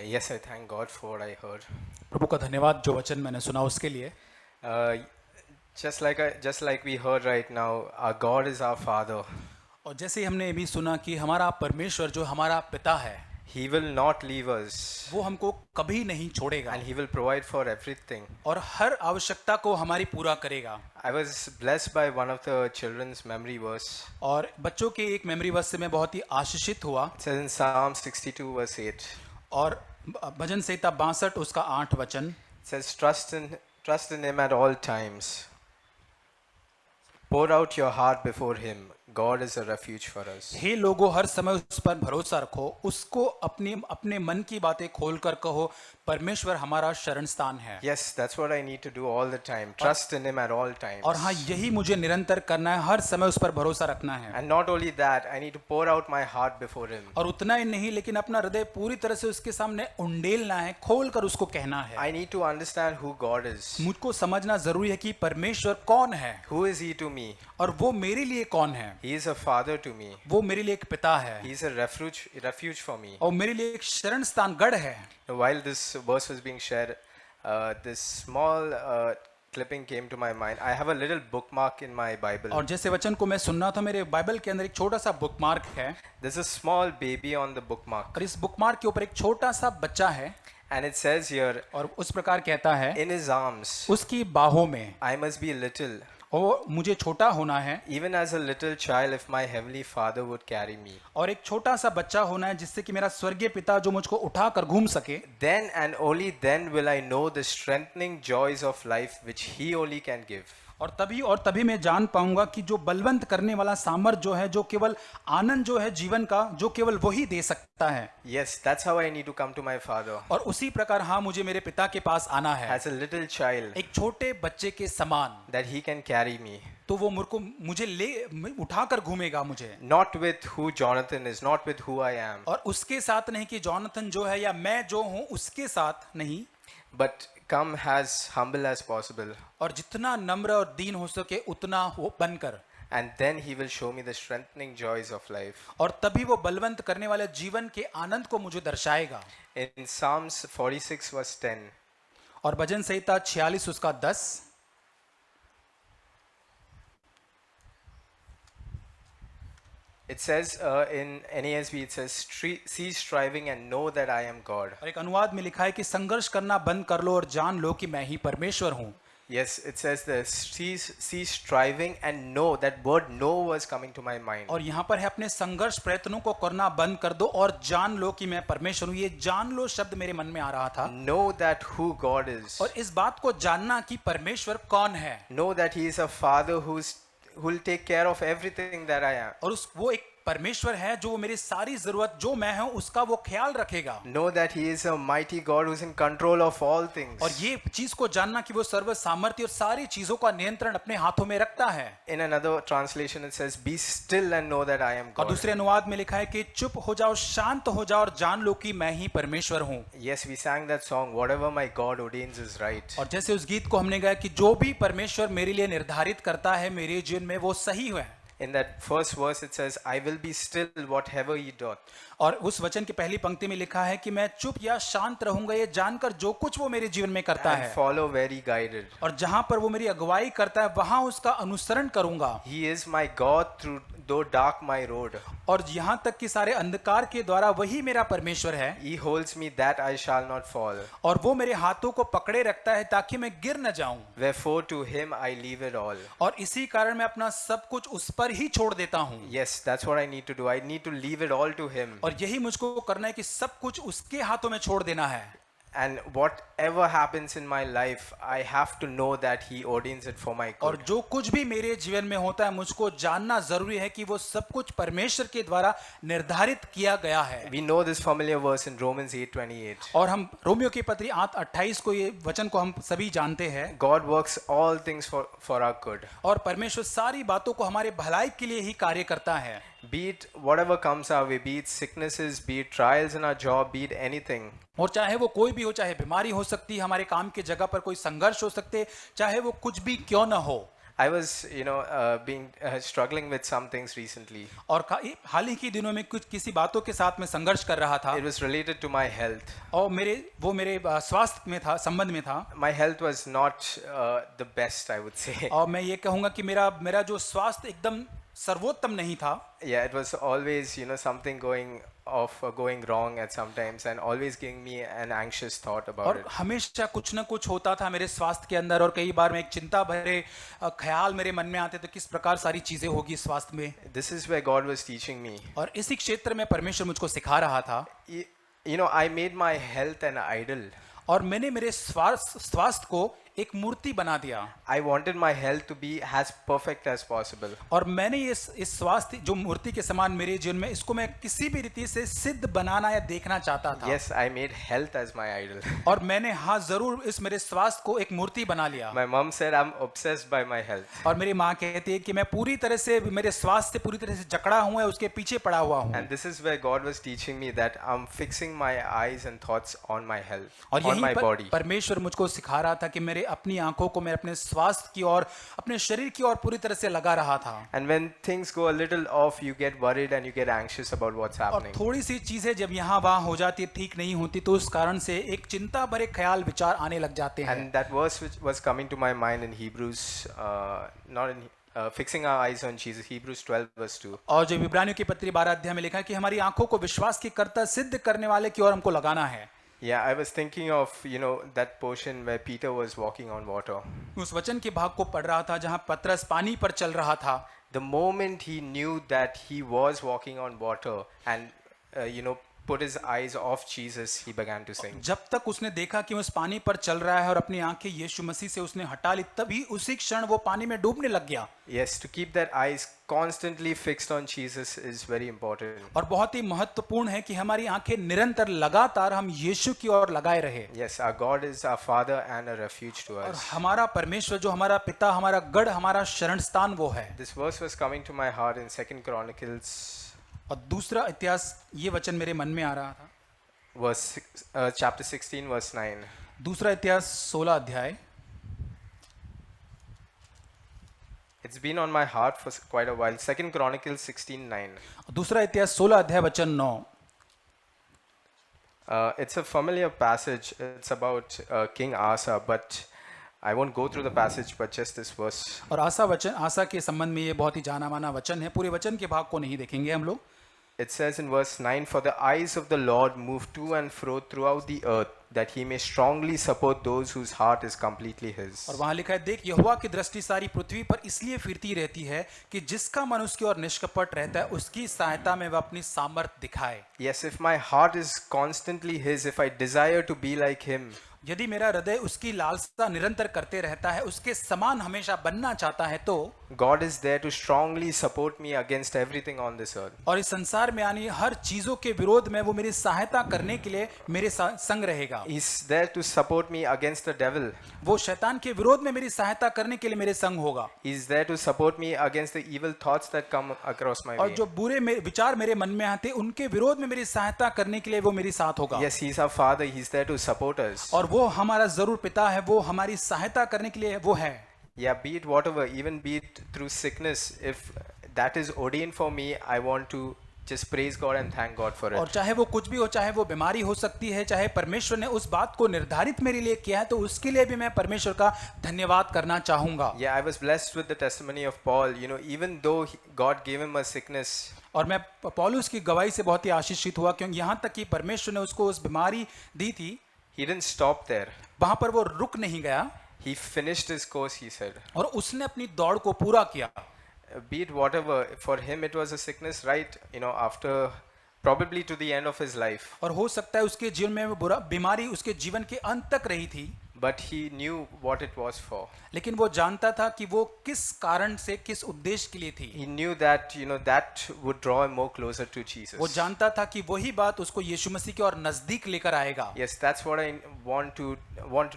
Yes, I thank God for what I heard. प्रभु का धन्यवाद जो वचन मैंने सुना उसके लिए। Uh, just like we heard right now, our God is our Father. और जैसे ही हमने ये भी सुना कि हमारा परमेश्वर जो हमारा पिता है He will not leave us, वो हमको कभी नहीं छोड़ेगा and He will provide for everything. और हर आवश्यकता को हमारी पूरा करेगा। I was blessed by one of the children's memory verse. और बच्चों के एक मेमोरी वर्स से मैं बहुत ही आशीषित हुआ। It says in Psalm 62 verse 8. और भजन संहिता 62 उसका 8 वचन It says, trust in Him at all times. Pour out your heart before Him. God is a refuge for us. हे लोगों, हर समय उस पर भरोसा रखो, उसको अपने मन की बातें खोलकर कहो, परमेश्वर हमारा शरण स्थान है। Yes, that's what I need to do all the time. Trust in Him at all times. और हाँ, यही मुझे निरंतर करना है, हर समय उस पर भरोसा रखना है। And not only that, I need to pour out my heart before Him. और उतना ही नहीं, लेकिन अपना हृदय पूरी तरह से उसके सामने उंडेलना है, खोलकर उसको कहना है। I need to understand who God is. मुझको समझना जरूरी है कि परमेश्वर कौन है Who is He to me? और वो मेरे लिए कौन है। He is a father to me. वो मेरे लिए एक पिता है He is a refuge for me. और मेरे लिए एक शरण स्थान गढ़ है। While this verse was being shared, this small clipping came to my mind. I have a little bookmark in my Bible. और जैसे वचन को मैं सुन रहा था, मेरे बाइबल के अंदर एक छोटा सा बुकमार्क है। There's a small baby on the bookmark. और इस बुकमार्क के ऊपर एक छोटा सा बच्चा है। And it says here, और उस प्रकार कहता है, in His arms, उसकी बाहों में I must be little. और मुझे छोटा होना है। Even as a little child, if my heavenly Father would carry me. और एक छोटा सा बच्चा होना है जिससे कि मेरा स्वर्गीय पिता जो मुझको उठाकर घूम सके। Then and only then will I know the strengthening joys of life which He only can give. और तभी मैं जान पाऊंगा कि जो बलवंत करने वाला सामर्थ जो है, जो केवल आनंद जो है जीवन का, जो केवल वही दे सकता है। Yes, that's how I need to come to my Father. और उसी प्रकार हाँ, मुझे मेरे पिता के पास आना है As a little child, एक छोटे बच्चे के समान, that He can carry me. तो वो मुझे ले उठाकर घूमेगा मुझे। Not with who Jonathan is, not with who I am, और उसके साथ नहीं कि जॉनथन जो है या मैं जो हूँ उसके साथ नहीं, but come as humble as possible. और जितना नम्र और दीन हो सके उतना हो बनकर। And then He will show me the strengthening joys of life. और तभी वो बलवंत करने वाले जीवन के आनंद को मुझे दर्शाएगा। In Psalms 46 verse 10, और भजन संहिता 46 उसका 10, it says in NASB, it says, cease striving and know that I am God. और एक अनुवाद में लिखा है कि संघर्ष करना बंद कर लो और जान लो कि मैं ही परमेश्वर हूँ। Yes, it says this, cease striving and know. That word know was coming to my mind. और यहाँ पर है अपने संघर्ष प्रयत्नों को करना बंद कर दो और जान लो कि मैं परमेश्वर हूँ। ये जान लो शब्द मेरे मन में आ रहा था। Know that who God is. और इस बात को जानना कि परमेश्वर कौन है। Know that He is a Father who will take care of everything that I am. और वो एक परमेश्वर है जो मेरी सारी जरूरत जो मैं हूं उसका वो ख्याल रखेगा। Know that He is a mighty God who is in control of all things. और ये चीज को जानना कि वो सर्व सामर्थ्य और सारी चीजों का नियंत्रण अपने हाथों में रखता है। In another translation it says, be still and know that I am और God. दूसरे अनुवाद में लिखा है कि चुप हो जाओ, शांत हो जाओ और जान लो कि मैं ही परमेश्वर हूं। Yes, we sang that song, whatever my God ordains is right. और जैसे उस गीत को हमने गाया कि जो भी परमेश्वर मेरे लिए निर्धारित करता है मेरे जीवन में वो सही है। In that first verse it says, I will be still whatever He doth. और उस वचन की पहली पंक्ति में लिखा है कि मैं चुप या शांत रहूंगा ये जानकर जो कुछ वो मेरे जीवन में करता And है। follow where He guided. और जहां पर वो मेरी अगुवाई करता है वहां उसका अनुसरण करूंगा। He is my God through though dark my road. और यहाँ तक कि सारे अंधकार के द्वारा वही मेरा परमेश्वर है। He holds me that I shall not fall. और वो मेरे हाथों को पकड़े रखता है ताकि मैं गिर न जाऊं। Wherefore to Him I leave it all. और इसी कारण मैं अपना सब कुछ उस पर ही छोड़ देता हूं। Yes, that's what I need to do. I need to leave it all to Him. और यही मुझको करना है कि सब कुछ उसके हाथों में छोड़ देना है। And whatever happens in my life, I have to know that He ordains it for my और good. जो कुछ भी मेरे जीवन में होता है मुझको जानना जरूरी है कि वो सब कुछ परमेश्वर के द्वारा निर्धारित किया गया है। We know this familiar verse in Romans 8:28. और हम रोमियो की पत्री 8:28 को ये वचन को हम सभी जानते हैं। God works all things for our good. और परमेश्वर सारी बातों को हमारे भलाई के लिए ही कार्य करता है। Be it whatever comes our way, be it sicknesses, be it trials in our job, be it anything. और चाहे वो कोई भी हो, चाहे बीमारी हो सकती है, हमारे काम की जगह पर कोई संघर्ष हो सकते, चाहे वो कुछ भी क्यों ना हो। I was, struggling with some things recently. और हाल ही के दिनों में कुछ किसी बातों के साथ मैं संघर्ष कर रहा था It was related to my health. और मेरे स्वास्थ्य में था, संबंध में था। My health was not the best, I would say. और मैं ये कहूँगा कि मेरा जो स्वास्थ्य एकदम सर्वोत्तम नहीं था। Yeah, it was always, something going off or going wrong at sometimes, and always giving me an anxious thought about और it. हमेशा कुछ ना कुछ होता था मेरे स्वास्थ्य के अंदर, और कई बार मैं एक चिंता भरे ख्याल मेरे मन में आते थे किस प्रकार सारी चीजें होगी स्वास्थ्य में। This is where God was teaching me. और इसी क्षेत्र में परमेश्वर मुझको सिखा रहा था। I made my health an idol. और मैंने मेरे स्वास्थ्य को एक मूर्ति बना दिया। I wanted my health to be as perfect as possible. और मैंने इस स्वास्थ्य जो मूर्ति के समान मेरे जीवन में, इसको मैं किसी भी रीति से सिद्ध बनाना या देखना चाहता था। Yes, I made health as my idol. और मैंने हाँ जरूर इस मेरे स्वास्थ्य को एक मूर्ति बना लिया। My mom said I'm obsessed by my health. और मेरी माँ कहती है कि मैं पूरी तरह से मेरे स्वास्थ्य से पूरी तरह से जकड़ा हुआ है, उसके पीछे पड़ा हुआ हूँ। And this is where God was teaching me that I'm fixing my eyes and thoughts on my health, और on my यहीं body. परमेश्वर मुझको सिखा रहा था कि मेरे अपनी आंखों को मैं अपने स्वास्थ्य की और अपने शरीर की ओर पूरी तरह से लगा रहा था। And when things go a little off, you get worried and you get anxious about what's और happening. थोड़ी सी चीजें जब यहाँ वहाँ हो जाती, ठीक नहीं होती, तो उस कारण से एक चिंता भरे ख्याल विचार आने लग जाते हैं। And that verse which was coming to my mind in Hebrews, fixing our eyes on Jesus, Hebrews 12 verse 2. और जो इब्रानियों की पत्री 12 अध्याय में लिखा है कि हमारी आंखों को विश्वास की कर्ता सिद्ध करने वाले की ओर हमको लगाना है। Yeah, I was thinking of, that portion where Peter was walking on water. उस वचन के भाग को पढ़ रहा था जहाँ पतरस पानी पर चल रहा था। The moment he knew that he was walking on water and, put his eyes off Jesus, he began to sing. जब तक उसने देखा कि उस पानी पर चल रहा है और अपनी आंखें यीशु मसीह से उसने हटा ली, तभी उसी क्षण वो पानी में डूबने लग गया। Yes, to keep that eyes constantly fixed on Jesus is very important. और बहुत ही महत्वपूर्ण है कि हमारी आंखें निरंतर लगातार हम यीशु की ओर लगाए रहे। Yes, our God is our Father and a refuge to और us. हमारा परमेश्वर जो हमारा पिता, हमारा गढ़, हमारा शरण स्थान वो है। This verse was coming to my heart in 2 Chronicles, और दूसरा इतिहास, ये वचन मेरे मन में आ रहा था। chapter 16, verse 9. दूसरा इतिहास 16 अध्याय। It's been on my heart for quite a while. 2 Chronicles 16:9. दूसरा इतिहास 16 अध्याय वचन 9। It's a familiar passage. It's about King Asa, but I won't go through the passage, but just this verse. और आसा के संबंध में ये बहुत ही जाना माना वचन है। पूरे वचन के भाग को नहीं देखेंगे हम लोग। It says in verse 9, "For the eyes of the Lord move to and fro throughout the earth, that he may strongly support those whose heart is completely his." और वहां लिखा है, देख यहोवा की दृष्टि सारी पृथ्वी पर इसलिए फिरती रहती है कि जिसका मन उसकी ओर निष्कपट रहता है, उसकी सहायता में वह अपनी सामर्थ दिखाए। Yes, if my heart is constantly his, if I desire to be like him, यदि मेरा हृदय उसकी लालसा निरंतर करते रहता है, उसके समान हमेशा बनना चाहता है, तो God is there to strongly support me against everything on this earth. और इस संसार में आनी हर चीजों के विरोध में वो मेरी सहायता करने के लिए मेरे संग रहेगा। He's there to support me against the devil. वो शैतान के विरोध में मेरी सहायता करने के लिए मेरे संग होगा। He's there to support me against the evil thoughts that come across my और way. जो बुरे विचार मेरे मन में आते, उनके विरोध में मेरी सहायता करने के लिए वो मेरे साथ होगा। Yes, he's our Father. He's there to support us. और वो हमारा जरूर पिता है, वो हमारी सहायता करने के लिए वो है। Yeah, be it whatever, even be it through sickness, if that is ordained for me, I want to just praise God and thank God for और it. चाहे वो कुछ भी हो, चाहे वो बीमारी हो सकती है, चाहे परमेश्वर ने उस बात को निर्धारित मेरे लिए किया है, तो उसके लिए भी मैं परमेश्वर का धन्यवाद करना चाहूंगा। Yeah, I was blessed with the testimony of Paul. Even though God gave him a sickness, और मैं पौलुस की गवाही से बहुत ही आशीषित हुआ, क्योंकि यहाँ तक कि परमेश्वर ने उसको उस बीमारी दी थी, he didn't stop there. वहां पर वो रुक नहीं गया He finished his course, he said. और उसने अपनी दौड़ को पूरा किया। Be it whatever, for him it was a sickness, right? After probably to the end of his life. और हो सकता है उसके जीवन में वो बीमारी उसके जीवन के अंत तक रही थी, But he knew what it was for. लेकिन वो जानता था कि वो किस कारण से, किस उद्देश्य के लिए थी। He knew that, that would draw him more closer to Jesus. वो जानता था कि वही बात उसको यीशु मसीह के और नजदीक लेकर आएगा। Yes, that's what I want to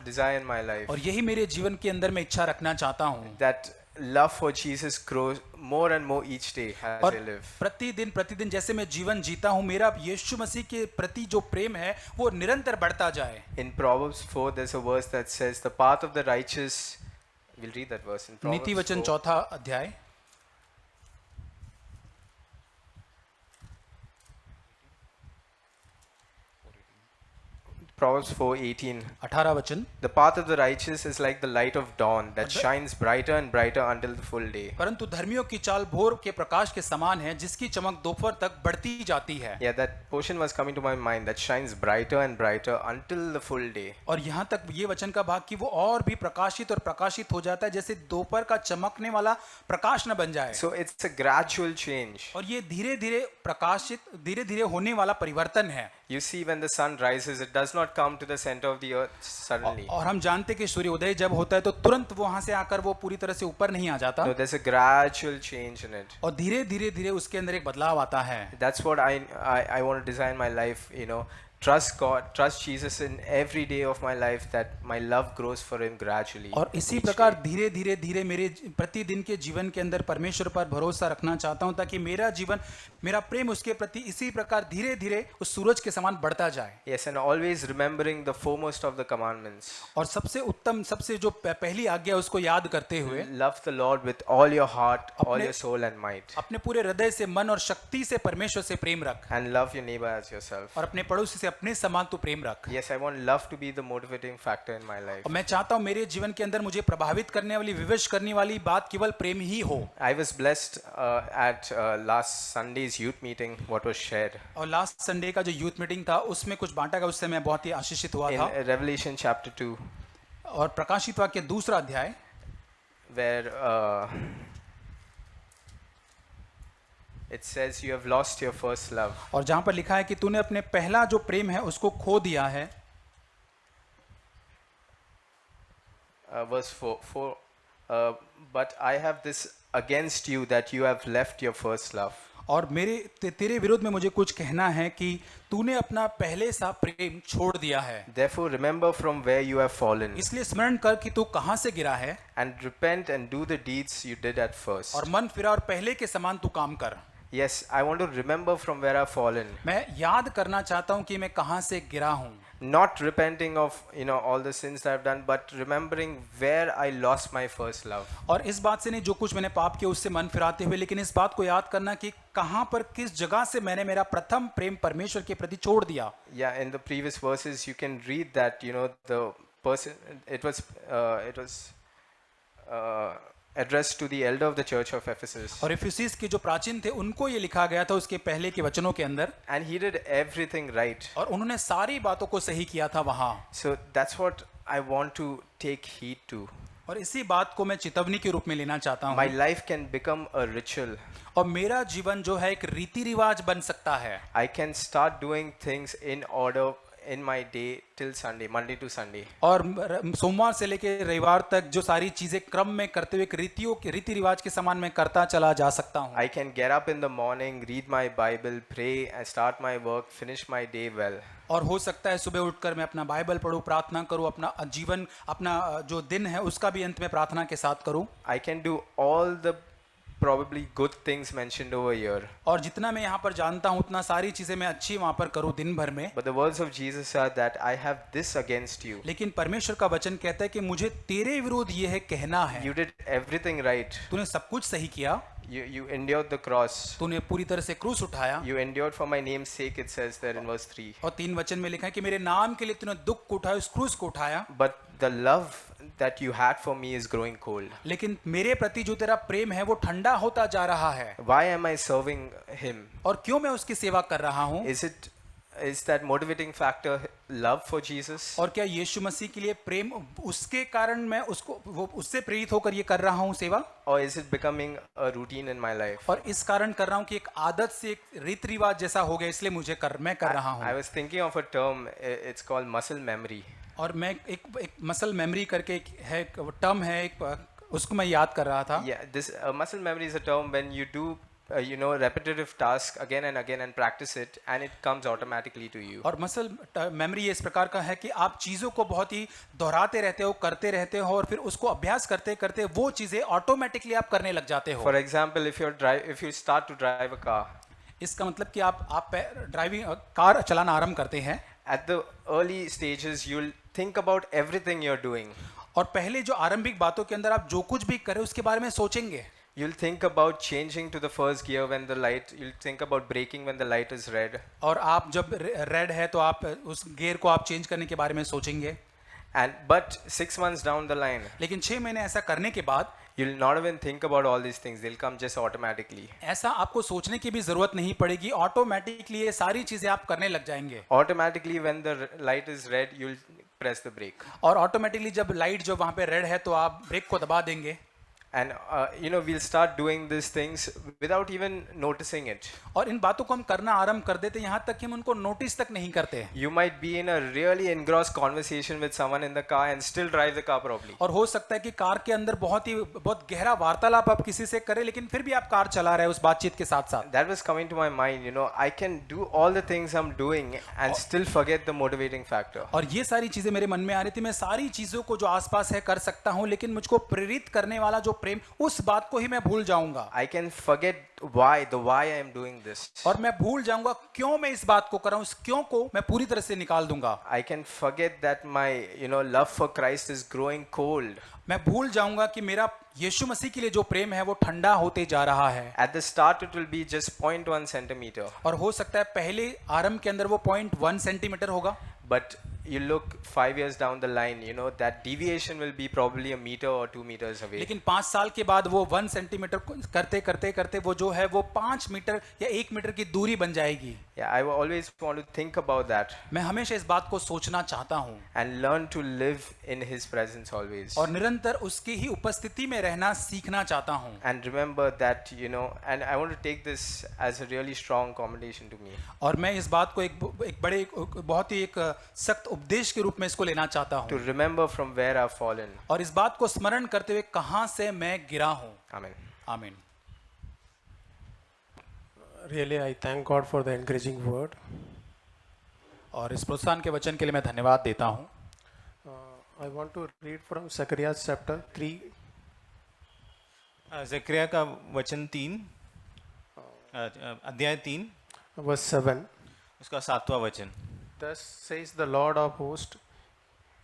desire in my life. और यही मेरे जीवन के अंदर मैं इच्छा रखना चाहता हूँ। That love for Jesus grows more and more each day as और I live. प्रतिदिन जैसे मैं जीवन जीता हूँ, मेरा यीशु मसीह के प्रति जो प्रेम है वो निरंतर बढ़ता जाए। In Proverbs 4, there's a verse that says, "The path of the righteous We'll read that verse in नीति Proverbs वचन 4. चौथा अध्याय Proverbs 4:18. 18 वचन। The path of the righteous is like the light of dawn that shines brighter and brighter until the full day. परंतु धर्मियों की चाल भोर के प्रकाश के समान है, जिसकी चमक दोपहर तक बढ़ती जाती है। Yeah, that portion was coming to my mind, that shines brighter and brighter until the full day. और यहाँ तक ये वचन का भाग कि वो और भी प्रकाशित और प्रकाशित हो जाता है, जैसे दोपहर का चमकने वाला प्रकाश न बन जाए। So it's a gradual change. और ये धीरे धीरे प्रकाशित, धीरे धीरे होने वाला परिवर्तन है। You see, when the sun rises, it does not come to the center of the earth suddenly. और हम जानते कि सूर्य उदय जब होता है तो तुरंत वहां से आकर वो पूरी तरह से ऊपर नहीं आ जाता। No, there's a gradual change in it. और धीरे धीरे धीरे उसके अंदर एक बदलाव आता है। That's what I want to design my life, you know. Trust God, trust Jesus in every day of my life, that my love grows for Him gradually. और इसी each प्रकार day. धीरे धीरे धीरे मेरे प्रतिदिन के जीवन के अंदर परमेश्वर पर भरोसा रखना चाहता हूं, ताकि मेरा जीवन, मेरा प्रेम उसके प्रति इसी प्रकार धीरे धीरे उस सूरज के समान बढ़ता जाए। Yes, and always remembering the foremost of the commandments. और सबसे उत्तम, सबसे जो पहली आज्ञा उसको याद करते हुए Love the Lord with all your heart, all अपने- your soul and might, अपने पूरे हृदय से, मन और शक्ति से परमेश्वर से प्रेम रख, and love your neighbor as yourself. और अपने पड़ोसी से अपने समान तू प्रेम रख। Yes, I want love to be the motivating factor in my life. और मैं चाहता हूं मेरे जीवन के अंदर मुझे प्रभावित करने वाली, विवश करने वाली बात केवल प्रेम ही हो। I was blessed at last Sunday's youth meeting, what was shared और लास्ट संडे का जो यूथ मीटिंग था उसमें कुछ बांटा गया, उससे मैं बहुत ही आशीषित हुआ in था। Revelation chapter 2, और प्रकाशित वाक्य दूसरा अध्याय, where it says you have lost your first love. और जहां पर लिखा है कि तूने अपने पहला जो प्रेम है उसको खो दिया है। Verse 4, but I have this against you, that you have left your first love. और तेरे विरोध में मुझे कुछ कहना है कि तूने अपना पहले सा प्रेम छोड़ दिया है। Therefore remember from where you have fallen, इसलिए स्मरण कर कि तू कहां से गिरा है, and repent and do the deeds you did at first. और मन फिरा और पहले के समान तू काम कर। Yes, I want to remember from where I've fallen. मैं याद करना चाहता हूं कि मैं कहां से गिरा हूं। Not repenting of, you know, all the sins that I've done, but remembering where I lost my first love. और इस बात से नहीं जो कुछ मैंने पाप किया उससे मन फिराते हुए, लेकिन इस बात को याद करना कि कहां पर, किस जगह से मैंने मेरा प्रथम प्रेम परमेश्वर के प्रति छोड़ दिया। Yeah, in the previous verses you can read that, you know, the person, it was addressed to the elder of the church of Ephesus, और इफिसिस के जो प्राचीन थे उनको ये लिखा गया था उसके पहले के वचनों के अंदर, and he did everything right. और उन्होंने सारी बातों को सही किया था वहां। So that's what I want to take heed to. और इसी बात को मैं चेतावनी के रूप में लेना चाहता My हूँ। life can become a ritual. और मेरा जीवन जो है एक रीति रिवाज बन सकता है। I can start doing things in order in my day till Sunday, Monday to Sunday. और सोमवार से लेकर रविवार तक जो सारी चीजें क्रम में करते हुए रीति रिवाज के समान मैं करता चला जा सकता हूँ। I can get up in the morning, read my Bible, pray, and start my work, finish my day well. और हो सकता है सुबह उठकर मैं अपना बाइबल पढूं, प्रार्थना करूं, अपना जीवन, अपना जो दिन है उसका भी अंत में प्रार्थना के साथ करूं। I can do all the probably good things mentioned over here. और जितना मैं यहाँ पर जानता हूँ उतना सारी चीजें मैं अच्छी वहाँ पर करूँ दिन भर में। But the words of Jesus are that I have this against you. लेकिन परमेश्वर का वचन कहता है कि मुझे तेरे विरोध ये है कहना है, You did everything right. तूने सब कुछ सही किया, You endured the cross. तूने पूरी तरह से क्रूस उठाया। You endured for my name's sake, it says there in verse 3. और 3 वचन में लिखा है कि मेरे नाम के लिए तूने दुख को उठाया, उस क्रूस को उठाया। But the love that you had for me is growing cold. लेकिन मेरे प्रति जो तेरा प्रेम है वो ठंडा होता जा रहा है। Why am I serving him? और क्यों मैं उसकी सेवा कर रहा हूँ? Is that motivating factor love for Jesus? और क्या यीशु मसीह के लिए प्रेम, उसके कारण मैं उससे प्रेरित होकर ये कर रहा हूँ सेवा? Or is it becoming a routine in my life? और इस कारण कर रहा हूँ कि एक आदत से, एक रीति रिवाज जैसा हो गया, इसलिए मैं कर रहा I हूँ। was thinking of a term, it's called muscle memory. और मैं एक मसल मेमोरी करके एक है, टर्म है, उसको मैं याद कर रहा था। Yeah, this muscle memory is a term when you do repetitive task again and practice it, and it comes automatically to you. और मसल मेमोरी इस प्रकार का है कि आप चीज़ों को बहुत ही दोहराते रहते हो, करते रहते हो, और फिर उसको अभ्यास करते करते वो चीज़ें ऑटोमेटिकली आप करने लग जाते हो। For example, if you start to drive a car, इसका मतलब कि आप ड्राइविंग कार चलाना आरंभ करते हैं। at the early stages you'll think about everything you're doing. और पहले जो आरंभिक बातों के अंदर आप जो कुछ भी करें उसके बारे में सोचेंगे. You'll think about changing to the first gear when the light, you'll think about braking when the light is red. और आप जब रेड है तो आप उस गियर को आप चेंज करने के बारे में सोचेंगे. But 6 months down the line, लेकिन 6 महीने ऐसा करने के बाद you'll not even think about all these things. They'll come just automatically. ऐसा आपको सोचने की भी जरूरत नहीं पड़ेगी, ऑटोमेटिकली ये सारी चीजें आप करने लग जाएंगे. Automatically, when the light is red, you'll press the brake. और ऑटोमेटिकली जब लाइट जो वहां पे रेड है तो आप ब्रेक को दबा देंगे. And we'll start doing these things without even noticing it. और इन बातों को हम करना आरंभ कर देते हैं, यहाँ तक कि हम उनको नोटिस तक नहीं करते. You might be in a really engrossed conversation with someone in the car and still drive the car properly. और हो सकता है कि कार के अंदर बहुत गहरा वार्तालाप आप किसी से करें, लेकिन फिर भी आप कार चला रहे हैं उस बातचीत के साथ साथ. That was coming to my mind. I can do all the things I'm doing and still forget the motivating factor. और ये सारी चीजें मेरे मन में आ रही थी, मैं सारी चीजों को जो आसपास है कर सकता हूँ, लेकिन मुझको प्रेरित करने वाला जो प्रेम, उस बात को ही मैं भूल जाऊंगा. I can forget why I am doing this. और मैं भूल जाऊंगा क्यों मैं इस बात को कर रहा हूँ, इस क्यों को मैं पूरी तरह से निकाल दूंगा. I can forget that my love for Christ is growing cold. मैं भूल जाऊंगा कि मेरा यीशु मसीह के लिए जो प्रेम है वो ठंडा होते जा रहा है. At the start it will be just 0.1 centimeter. और हो सकता है पहले आरंभ के अंदर वो 0.1 सेंटीमीटर होगा. But you look 5 years down the line, that deviation will be probably a meter or 2 meters away. लेकिन 5 साल के बाद वो 1 सेंटीमीटर करते करते करते वो जो है वो 5 मीटर या 1 मीटर की दूरी बन जाएगी. Yeah, I always want to think about that. मैं हमेशा इस बात को सोचना चाहता हूँ. And learn to live in His presence always. और निरंतर उसकी ही उपस्थिति में रहना सीखना चाहता हूँ. And remember that, and I want to take this as a really strong commendation to me. और मैं इस बात को एक बड़े बहुत ही एक सख्त उपदेश के रूप में इसको लेना चाहता हूँ. To remember from where I've fallen. और इस बात को स्मरण करते हुए कहाँ से मैं गिरा हूँ. Amen. आमीन. Really, I thank God for the encouraging word. और इस प्रोत्साहन के वचन के लिए मैं धन्यवाद देता हूँ. I want to read from Zechariah chapter 3. Zakaria का वचन 3 अध्याय 3 verse 7. उसका 7वां वचन. Thus says the Lord of hosts,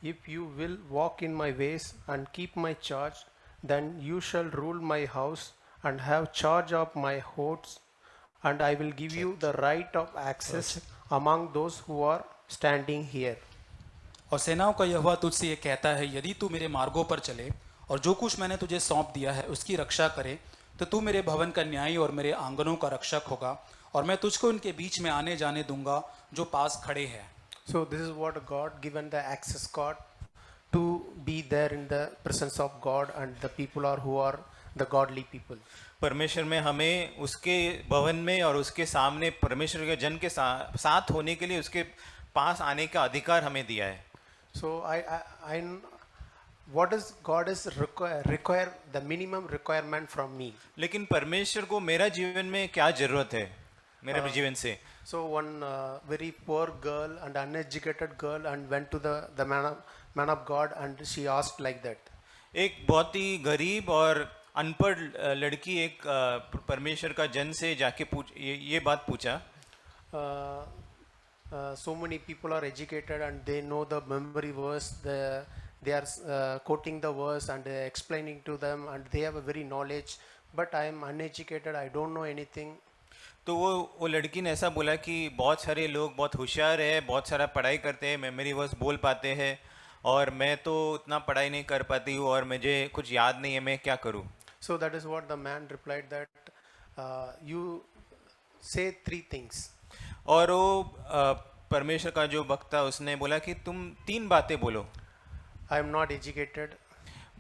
if you will walk in my ways and keep my charge, then you shall rule my house and have charge of my hosts, and I will give you the right of access among those who are standing here. और सेनाओं का यहोवा तुझसे ये कहता है, यदि तू मेरे मार्गों पर चले और जो कुछ मैंने तुझे सौंप दिया है उसकी रक्षा करे, तो तू मेरे भवन का न्यायी और मेरे आंगनों का रक्षक होगा, और मैं तुझको उनके बीच में आने जाने दूंगा जो पास खड़े हैं. So this is what God given the access God to be there in the presence of God, and the people are who are the godly people. परमेश्वर में हमें उसके भवन में और उसके सामने परमेश्वर के जन के साथ होने के लिए उसके पास आने का अधिकार हमें दिया है. So I what does God is require the minimum requirement from me? लेकिन परमेश्वर को मेरा जीवन में क्या जरूरत है मेरे जीवन से. So one very poor girl and uneducated girl and went to the man of God, and she asked like that. एक बहुत ही गरीब और अनपढ़ लड़की एक परमेश्वर का जन से जाके ये बात पूछा. So many people are educated and they know the memory verse, they are quoting the verse and explaining to them, and they have a very knowledge, but I am uneducated, I don't know anything. तो वो लड़की ने ऐसा बोला कि बहुत सारे लोग बहुत होशियार है, बहुत सारा पढ़ाई करते हैं, मेमोरी वर्स बोल पाते हैं, और मैं तो उतना पढ़ाई नहीं कर पाती हूँ और मुझे कुछ याद नहीं है, मैं क्या करूँ. So that is what the man replied, that you say 3 things. और वो परमेश्वर का जो वक्ता उसने बोला कि तुम 3 बातें बोलो. I am not educated.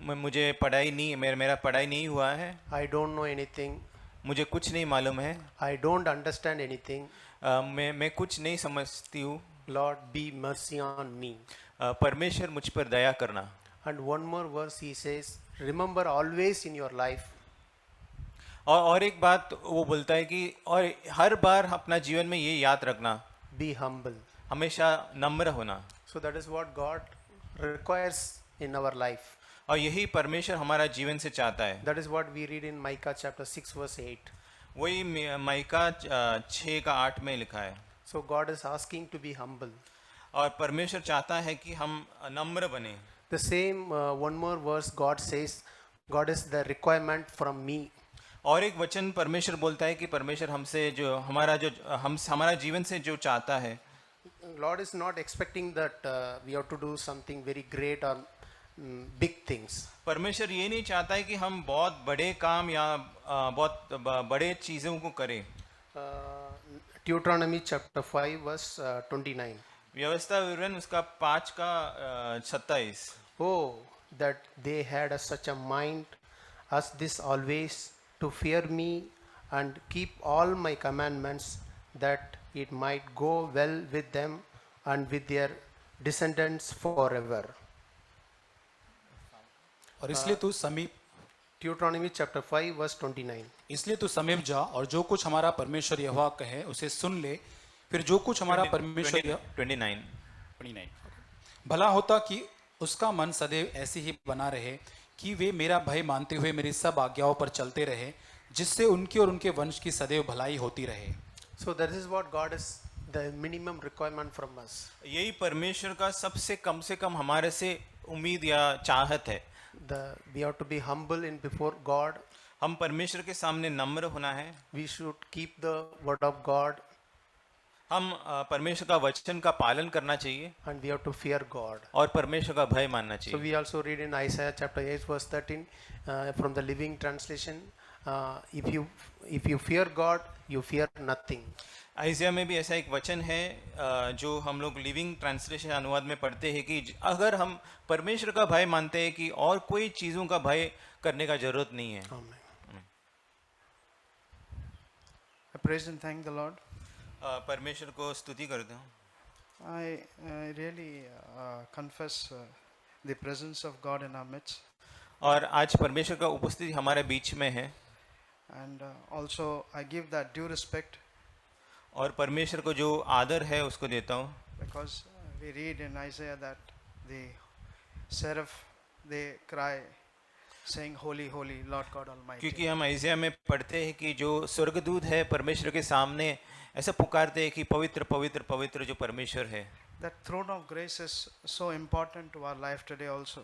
मुझे पढ़ाई नहीं, मेरा पढ़ाई नहीं हुआ है. I don't know anything. मुझे कुछ नहीं मालूम है. I don't understand anything. मैं कुछ नहीं समझती हूँ. Lord, be mercy on me. परमेश्वर मुझ पर दया करना. And one more verse he says, remember always in your life. और एक बात वो बोलता है कि और हर बार अपना जीवन में ये याद रखना, Be humble. हमेशा नम्र होना. So that is what God requires in our life. और यही परमेश्वर हमारा जीवन से चाहता है. That is what we read in Micah chapter 6 verse 8. वही माइका 6 का 8 में लिखा है. So God is asking to be humble. और परमेश्वर चाहता है कि हम नम्र बने. The same one more verse God says, God is the requirement from me. और एक वचन परमेश्वर बोलता है कि परमेश्वर हमसे जो हमारा जीवन से जो चाहता है, Lord is not expecting that we have to do something very great or big things. परमेश्वर ये नहीं चाहता है कि हम बहुत बड़े काम या बहुत बड़े चीज़ों को करें। Deuteronomy chapter 5 verse 29. व्यवस्था विवरण उसका 5 का 27। Oh, that they had such a mind as this always to fear me and keep all my commandments, that it might go well with them and with their descendants forever. और इसलिए तू समीप Deuteronomy chapter 5 verse 29. इसलिए तू समीप जा और जो कुछ हमारा परमेश्वर यहोवा कहे उसे सुन ले। फिर जो कुछ हमारा परमेश्वर 29। भला होता कि उसका मन सदैव ऐसे ही बना रहे कि वे मेरा भय मानते हुए मेरी सब आज्ञाओं पर चलते रहे, जिससे उनकी और उनके वंश की सदैव भलाई होती रहे। So that is what God is the minimum requirement from us. यही परमेश्वर का सबसे कम से कम हमारे से उम्मीद या चाहत है। We have to be humble in before God. हम परमेश्वर के सामने नम्र होना है। We should keep the word of God. हम परमेश्वर का वचन का पालन करना चाहिए And we have to fear God. और परमेश्वर का भय मानना So चाहिए। we also read in Isaiah chapter 8 verse 13 from the Living Translation, if you fear God, you fear nothing. आइज़िया में भी ऐसा एक वचन है जो हम लोग लिविंग ट्रांसलेशन अनुवाद में पढ़ते हैं कि अगर हम परमेश्वर का भय मानते हैं कि और कोई चीज़ों का भय करने का जरूरत नहीं है। Amen. I praise and thank the Lord. परमेश्वर को स्तुति करता हूँ। I really confess the presence of God in our midst, और आज परमेश्वर का उपस्थिति हमारे बीच में है and also I give that due respect और परमेश्वर को जो आदर है उसको देता हूँ, because we read in Isaiah that the seraph they cry saying holy holy Lord God Almighty. क्योंकि हम आइज़िया में पढ़ते हैं कि जो स्वर्गदूत है परमेश्वर के सामने ऐसा पुकारते हैं कि पवित्र पवित्र पवित्र जो परमेश्वर है। That throne of grace is so important to our life today also.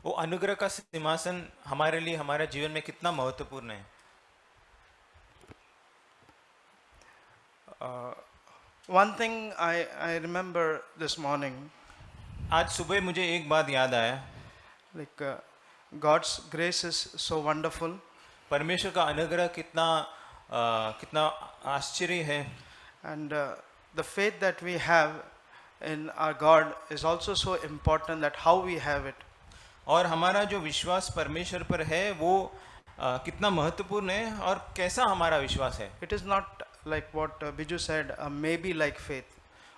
वो अनुग्रह का सिंहासन हमारे लिए हमारे जीवन में कितना महत्वपूर्ण है। One thing I remember this morning, आज सुबह मुझे एक बात याद आया, like God's grace is so wonderful, परमेश्वर का अनुग्रह कितना आश्चर्य है and the faith that we have in our God is also so important, that how we have it. और हमारा जो विश्वास परमेश्वर पर है वो कितना महत्वपूर्ण है और कैसा हमारा विश्वास है। It is not like what Biju said, maybe like faith.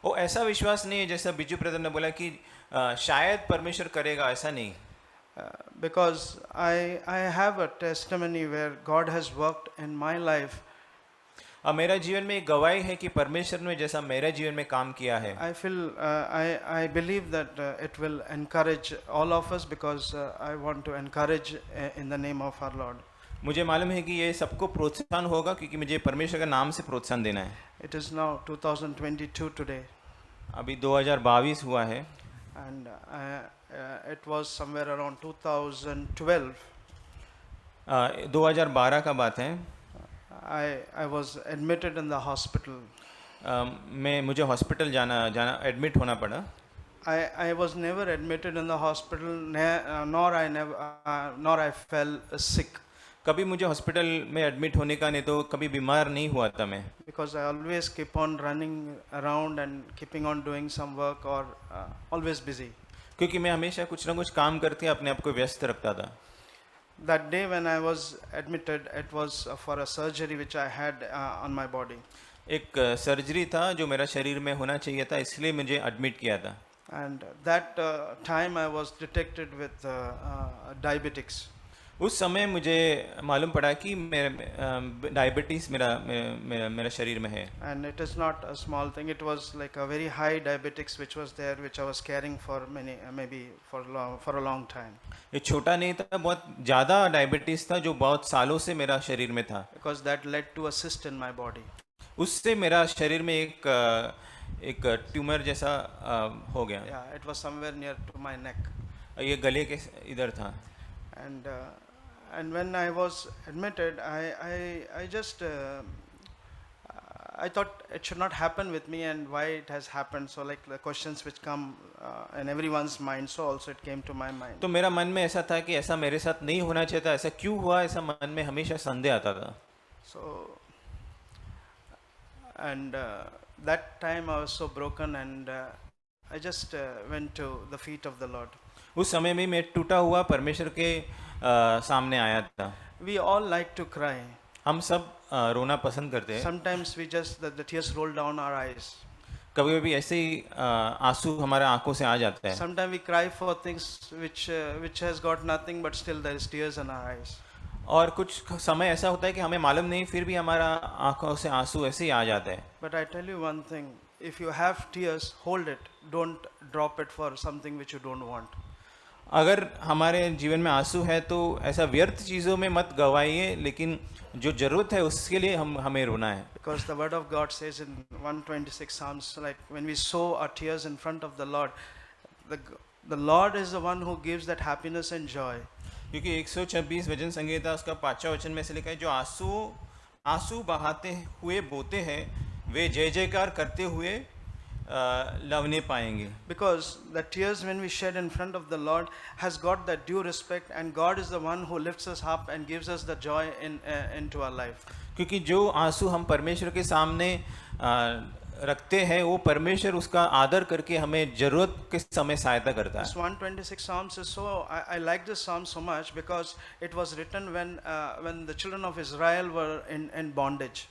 वो ऐसा विश्वास नहीं है जैसा बिजू ब्रदर ने बोला कि शायद परमेश्वर करेगा, ऐसा नहीं। Because I have a testimony where God has worked in my life. मेरा जीवन में एक गवाही है कि परमेश्वर ने जैसा मेरे जीवन में काम किया है। I feel I believe that it will encourage all of us, because I want to encourage in the name of our Lord. मुझे मालूम है कि ये सबको प्रोत्साहन होगा क्योंकि मुझे परमेश्वर के नाम से प्रोत्साहन देना है। It is now 2022 today, अभी 2022 हुआ है and it was somewhere around 2012. 2012 का बात है। I was admitted in the hospital. मुझे हॉस्पिटल जाना एडमिट होना पड़ा। I was never admitted in the hospital, nor I fell sick, कभी मुझे हॉस्पिटल में एडमिट होने का नहीं तो कभी बीमार नहीं हुआ था मैं, because I always keep on running around and keeping on doing some work, or always busy. क्योंकि मैं हमेशा कुछ ना कुछ काम करके अपने आप को व्यस्त रखता था। That day when I was admitted, it was for a surgery which I had on my body. एक सर्जरी था जो मेरा शरीर में होना चाहिए था, इसलिए मुझे एडमिट किया था। And that time I was detected with diabetics. उस समय मुझे मालूम पड़ा कि मेरे डायबिटीज मेरा शरीर में है। And it is not a small thing. It was like a very high diabetics which was there, which I was carrying for maybe for a long time. ये छोटा नहीं था, बहुत ज़्यादा डायबिटीज था जो बहुत सालों से मेरा शरीर में था। Because that led to a cyst in my body. उससे मेरा शरीर में एक ट्यूमर जैसा हो गया। Yeah, it was somewhere near to my neck. ये गले के इधर था। And when I was admitted, I just I thought it should not happen with me, and why it has happened. So like the questions which come in everyone's mind, so also it came to my mind. तो मेरा मन में ऐसा था कि ऐसा मेरे साथ नहीं होना चाहिए था, ऐसा क्यों हुआ, ऐसा मन में हमेशा संदेह आता था। So and that time I was so broken, and I just went to the feet of the Lord. उस समय में मैं टूटा हुआ परमेश्वर के सामने आया था। We all like to cry. हम सब रोना पसंद करते हैं। Sometimes we just the tears roll down our eyes. कभी कभी ऐसे ही आंसू हमारे आंखों से आ जाता है। Sometimes we cry for things which has got nothing, but still there is tears in our eyes. और कुछ समय ऐसा होता है कि हमें मालूम नहीं, फिर भी हमारा आंखों से आंसू ऐसे ही आ जाते हैं। But I tell you one thing, if you have tears, hold it. Don't drop it for something which you don't want. अगर हमारे जीवन में आंसू है तो ऐसा व्यर्थ चीज़ों में मत गवाइए, लेकिन जो जरूरत है उसके लिए हमें रोना है। Because the word of God says in 126 Psalms, like when we sow our tears in front of the Lord, the Lord is the one who gives that happiness and joy. क्योंकि 126 वचन संहिता उसका 5वां वचन में से लिखा है, जो आंसू बहाते हुए बोते हैं वे जय जयकार करते हुए लवने पाएंगे। Because the tears when we shed in front of the Lord has got that due respect, and God is the one who lifts us up and gives us the joy into our life. क्योंकि जो आंसू हम परमेश्वर के सामने रखते हैं वो परमेश्वर उसका आदर करके हमें जरूरत के समय सहायता करता है। This 126 Psalms is so I like this psalm so much because it was written when the children of Israel were in bondage.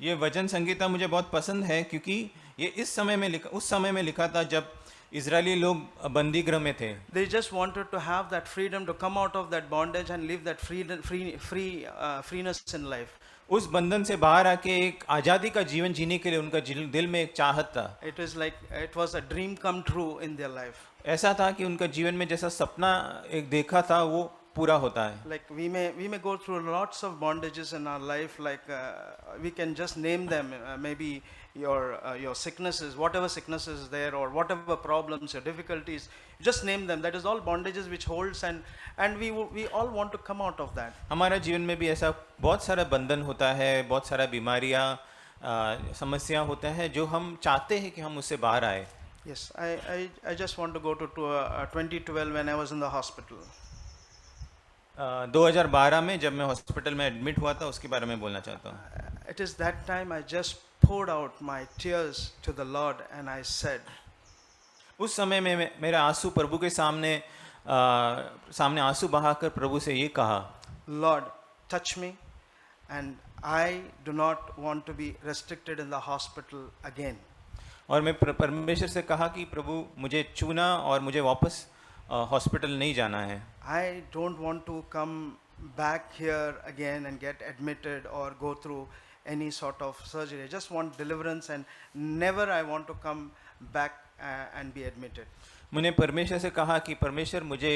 ये वचन संगीता मुझे बहुत पसंद है क्योंकि ये उस समय में लिखा था जब इजरायली लोग बंदी गृह में थे। They just wanted to have that freedom to come out of that bondage and live that freeness in life. उस बंधन से बाहर आके एक आज़ादी का जीवन जीने के लिए उनका दिल में एक चाहत था। It was a dream come true in their life. ऐसा था कि उनका जीवन में जैसा सपना एक देखा था वो पूरा होता है। Like we may go through lots of bondages in our life, like we can just name them, maybe your sicknesses, whatever sickness is there, or whatever problems or difficulties, just name them. That is all bondages which holds, and we all want to come out of that. हमारा जीवन में भी ऐसा बहुत सारा बंधन होता है, बहुत सारा बीमारियां समस्या होता है जो हम चाहते हैं कि हम उससे बाहर आए। Yes, I just want to go to 2012 when I was in the hospital. 2012 में जब मैं हॉस्पिटल में एडमिट हुआ था उसके बारे में बोलना चाहता हूँ। It is that time I just poured out my tears to the Lord and I said, उस समय में मेरे आंसू प्रभु के सामने आंसू बहाकर प्रभु से ये कहा, Lord, touch me, and I do not want to be restricted in the hospital again. और मैं परमेश्वर से कहा कि प्रभु मुझे छूना और मुझे वापस हॉस्पिटल नहीं जाना है। I don't want to come back here again and get admitted or go through any sort of surgery. I just want deliverance, and never I want to come back and be admitted. मैंने परमेश्वर से कहा कि परमेश्वर मुझे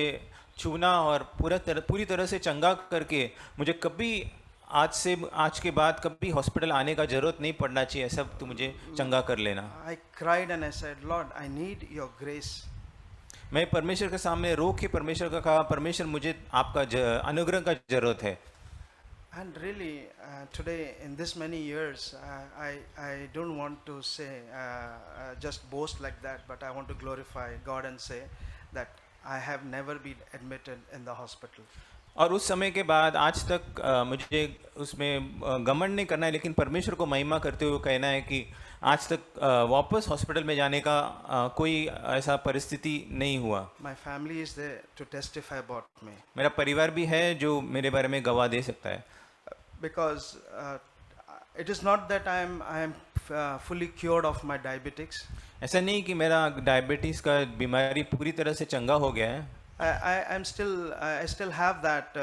छूना और पूरी तरह से चंगा करके मुझे कभी आज के बाद कभी हॉस्पिटल आने का जरूरत नहीं पड़ना चाहिए, ऐसा तू मुझे चंगा कर लेना। I cried and I said, Lord, I need your grace. मैं परमेश्वर के सामने रो के परमेश्वर का कहा, परमेश्वर मुझे आपका अनुग्रह का जरूरत है। And really, today in this many years, I don't want to say just boast like that, but I want to glorify God and say that I have never been admitted in the hospital. और उस समय के बाद आज तक मुझे उसमें घमंड नहीं करना है, लेकिन परमेश्वर को महिमा करते हुए कहना है कि आज तक वापस हॉस्पिटल में जाने का कोई ऐसा परिस्थिति नहीं हुआ। My family is there to testify about me. मेरा परिवार भी है जो मेरे बारे में गवाह दे सकता है। Because it is not that I am fully cured of my diabetics. ऐसा नहीं कि मेरा डायबिटीज का बीमारी पूरी तरह से चंगा हो गया है। I still have that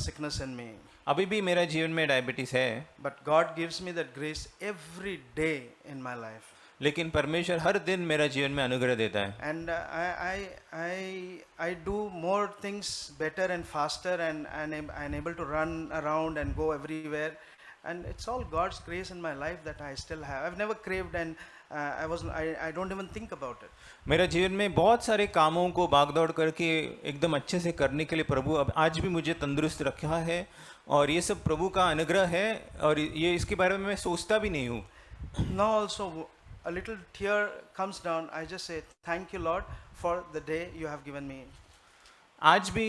sickness in me. अभी भी मेरा जीवन में डायबिटीज है। But God gives me that grace every day in my life. लेकिन परमेश्वर हर दिन मेरा जीवन में अनुग्रह देता है। And I do more things better and faster, and I'm able to run around and go everywhere. And it's all God's grace in my life that I still have. I've never craved I don't even think about it. मेरा जीवन में बहुत सारे कामों को भागदौड़ करके एकदम अच्छे से करने के लिए प्रभु अब आज भी मुझे तंदुरुस्त रखा है, और ये सब प्रभु का अनुग्रह है, और ये इसके बारे में मैं सोचता भी नहीं हूँ. Now also a little tear comes down. I just say, thank you, Lord, for the day you have given me. आज भी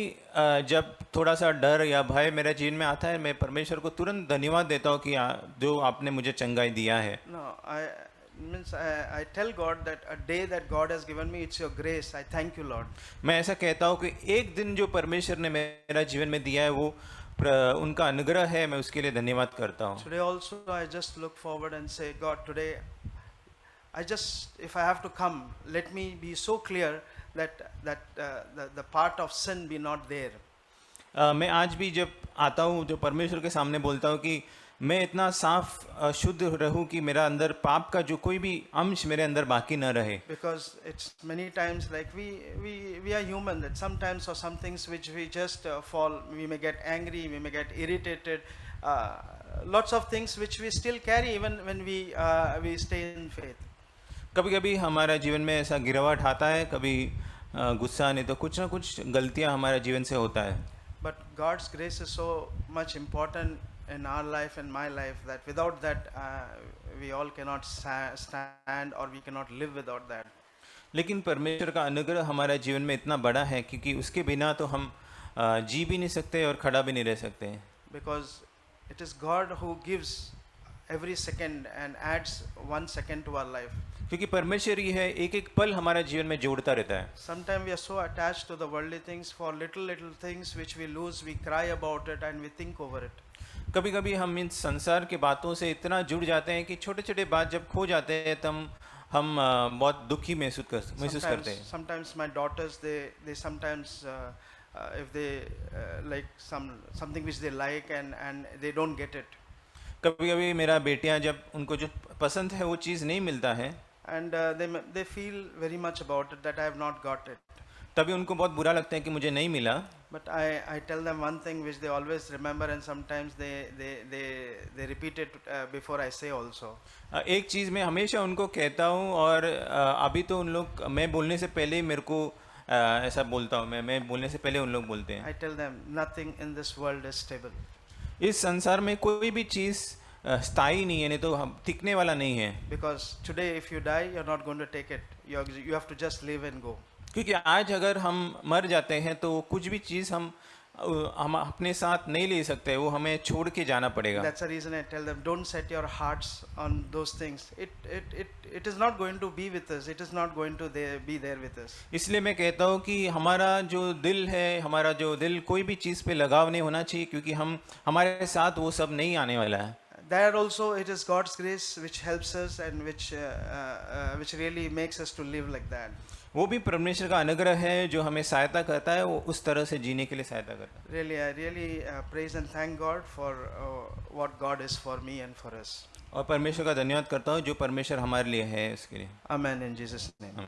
जब थोड़ा सा डर या भय मेरे जीवन में आता है, मैं परमेश्वर को तुरंत धन्यवाद देता हूँ कि जो आपने मुझे चंगाई दिया है. No, I tell God that a day that God has given me, it's your grace. I thank you, Lord. मैं ऐसा कहता हूँ कि एक दिन जो परमेश्वर ने मेरा जीवन में दिया है वो उनका अनुग्रह है, मैं उसके लिए धन्यवाद करता हूँ. Today also I just look forward and say, God, today if I have to come, let me be so clear that the part of sin be not there. मैं आज भी जब आता हूँ जो परमेश्वर के सामने बोलता हूँ कि मैं इतना साफ शुद्ध रहूँ कि मेरा अंदर पाप का जो कोई भी अंश मेरे अंदर बाकी न रहे. Because it's many times like we are human, that sometimes or some things which we just fall, we may get angry, we may get irritated, lots of things which we still carry even when we stay in faith. कभी कभी हमारा जीवन में ऐसा गिरावट आता है, कभी गुस्सा, नहीं तो कुछ ना कुछ गलतियाँ हमारे जीवन से होता है. But God's grace is so much important in our life and my life that without that we all cannot stand or we cannot live without that. लेकिन परमेश्वर का अनुग्रह हमारे जीवन में इतना बड़ा है क्योंकि उसके बिना तो हम जी भी नहीं सकते और खड़ा भी नहीं रह सकते. Because it is God who gives every second and adds 1 second to our life. क्योंकि परमेश्वर ही है, एक एक पल हमारे जीवन में जोड़ता रहता है. Sometimes we are so attached to the worldly things, for little things which we lose, we cry about it and we think over it. कभी कभी हम इन संसार के बातों से इतना जुड़ जाते हैं कि छोटे छोटे बात जब खो जाते हैं तब हम बहुत दुखी महसूस करते हैं. Sometimes my daughters they sometimes if they like something which they like and they don't get it. कभी कभी मेरा बेटियां जब उनको जो पसंद है वो चीज़ नहीं मिलता है and they feel very much about it that I have not got it. तभी उनको बहुत बुरा लगता है कि मुझे नहीं मिला. But I tell them one thing which they always remember and sometimes they repeat it before I say also. एक चीज़ मैं हमेशा उनको कहता हूँ, और अभी तो उन लोग मैं बोलने से पहले ही मेरे को ऐसा बोलता हूँ, मैं बोलने से पहले उन लोग बोलते हैं. I tell them nothing in this world is stable. इस संसार में कोई भी चीज़ स्थायी नहीं है, नहीं तो हम टिकने वाला नहीं है. Because today if you die you're not going to take it. You have to just live and go. क्योंकि आज अगर हम मर जाते हैं तो कुछ भी चीज़ हम अपने साथ नहीं ले सकते, वो हमें छोड़ के जाना पड़ेगा. That's the reason I tell them, don't set your hearts on those things. It is not going to be with us. It is not going to be there with us. इसलिए मैं कहता हूँ कि हमारा जो दिल है, हमारा जो दिल कोई भी चीज़ पे लगाव नहीं होना चाहिए, क्योंकि हमारे साथ वो सब नहीं आने वाला है. There also it is God's grace which helps us and which really makes us to live like that. वो भी परमेश्वर का अनुग्रह है जो हमें सहायता करता है, वो उस तरह से जीने के लिए सहायता करता है. Really, I really praise and thank God for what God is for me and for us. और परमेश्वर का धन्यवाद करता हूँ जो परमेश्वर हमारे लिए है उसके लिए. Amen in Jesus' name.